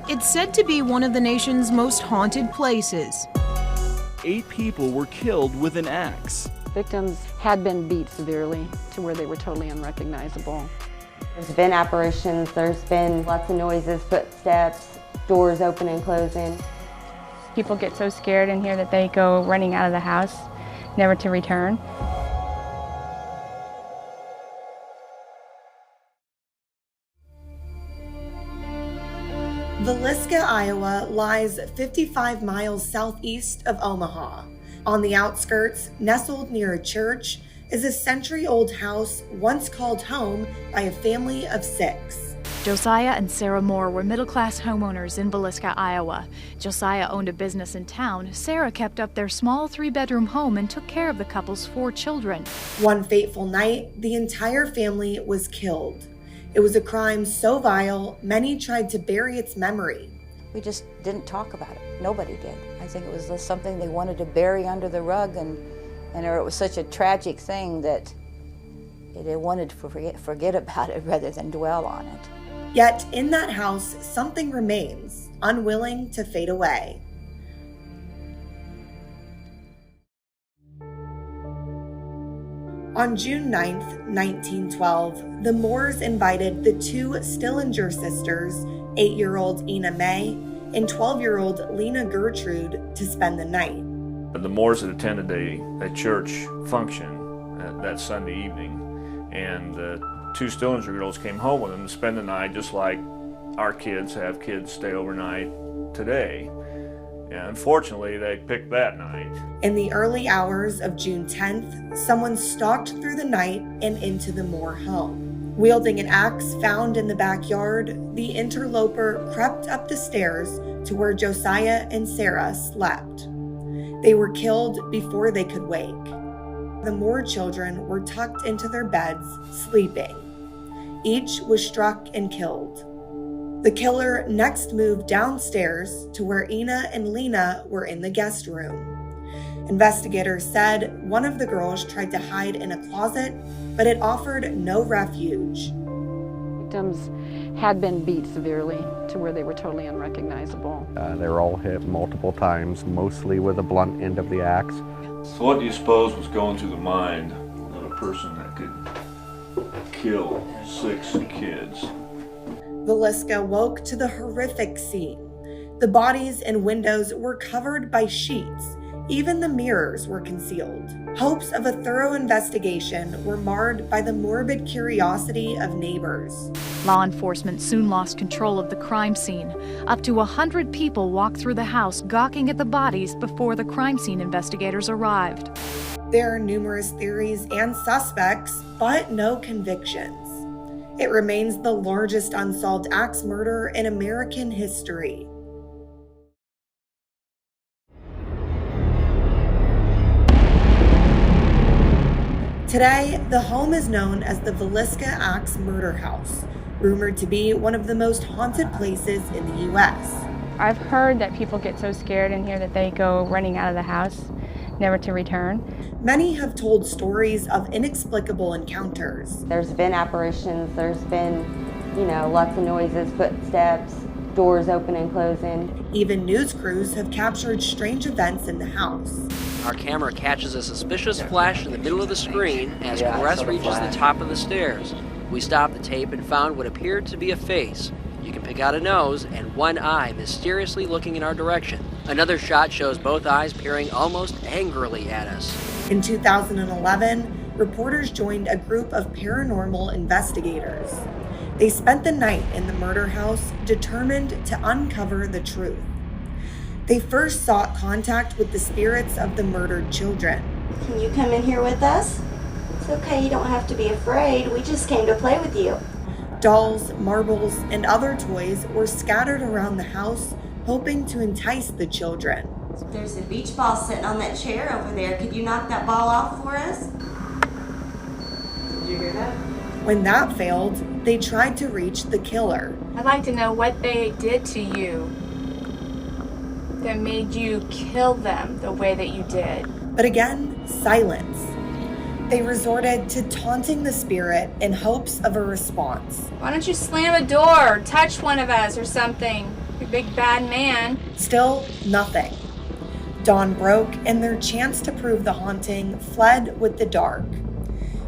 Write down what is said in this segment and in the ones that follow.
It's said to be one of the nation's most haunted places. 8 people were killed with an axe. Victims had been beat severely to where they were totally unrecognizable. There's been apparitions, there's been lots of noises, footsteps, doors open and closing. People get so scared in here that they go running out of the house, never to return. Villisca, Iowa lies 55 miles southeast of Omaha. On the outskirts, nestled near a church, is a century-old house once called home by a family of 6. Josiah and Sarah Moore were middle-class homeowners in Villisca, Iowa. Josiah owned a business in town. Sarah kept up their small 3-bedroom home and took care of the couple's 4 children. One fateful night, the entire family was killed. It was a crime so vile, many tried to bury its memory. We just didn't talk about it. Nobody did. I think it was just something they wanted to bury under the rug, and it was such a tragic thing that they wanted to forget about it rather than dwell on it. Yet in that house, something remains, unwilling to fade away. On June 9th, 1912, the Moores invited the 2 Stillinger sisters, 8-year-old Ina May and 12-year-old Lena Gertrude, to spend the night. The Moores had attended a church function that Sunday evening, and the 2 Stillinger girls came home with them to spend the night, just like our kids have kids stay overnight today. And unfortunately, they picked that night. In the early hours of June 10th, someone stalked through the night and into the Moore home. Wielding an axe found in the backyard, the interloper crept up the stairs to where Josiah and Sarah slept. They were killed before they could wake. The Moore children were tucked into their beds, sleeping. Each was struck and killed. The killer next moved downstairs to where Ina and Lena were in the guest room. Investigators said one of the girls tried to hide in a closet, but it offered no refuge. Victims had been beat severely to where they were totally unrecognizable. They were all hit multiple times, mostly with the blunt end of the axe. So what do you suppose was going through the mind of a person that could kill 6 kids? Villisca woke to the horrific scene. The bodies and windows were covered by sheets. Even the mirrors were concealed. Hopes of a thorough investigation were marred by the morbid curiosity of neighbors. Law enforcement soon lost control of the crime scene. Up to 100 people walked through the house, gawking at the bodies before the crime scene investigators arrived. There are numerous theories and suspects, but no convictions. It remains the largest unsolved axe murder in American history. Today, the home is known as the Villisca Axe Murder House, rumored to be one of the most haunted places in the U.S. I've heard that people get so scared in here that they go running out of the house, never to return. Many have told stories of inexplicable encounters. There's been apparitions, there's been, lots of noises, footsteps, doors open and closing. Even news crews have captured strange events in the house. Our camera catches a suspicious flash in the middle of the screen as Perez reaches the top of the stairs. We stopped the tape and found what appeared to be a face. You can pick out a nose and one eye mysteriously looking in our direction. Another shot shows both eyes peering almost angrily at us. In 2011, reporters joined a group of paranormal investigators. They spent the night in the murder house, determined to uncover the truth. They first sought contact with the spirits of the murdered children. Can you come in here with us? It's okay, you don't have to be afraid. We just came to play with you. Dolls, marbles, and other toys were scattered around the house, hoping to entice the children. There's a beach ball sitting on that chair over there. Could you knock that ball off for us? Did you hear that? When that failed, they tried to reach the killer. I'd like to know what they did to you that made you kill them the way that you did. But again, silence. They resorted to taunting the spirit in hopes of a response. Why don't you slam a door or touch one of us or something? The big bad man. Still nothing. Dawn broke, and their chance to prove the haunting fled with the dark.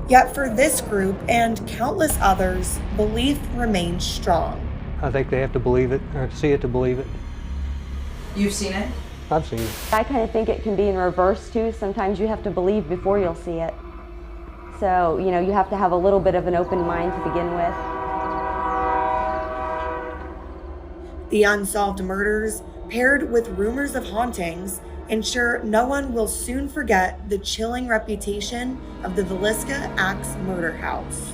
Yet for this group and countless others, belief remains strong. I think they have to believe it, or see it to believe it. You've seen it? I've seen it. I kind of think it can be in reverse too. Sometimes you have to believe before you'll see it. So, you know, you have to have a little bit of an open mind to begin with. The unsolved murders, paired with rumors of hauntings, ensure no one will soon forget the chilling reputation of the Villisca Axe Murder House.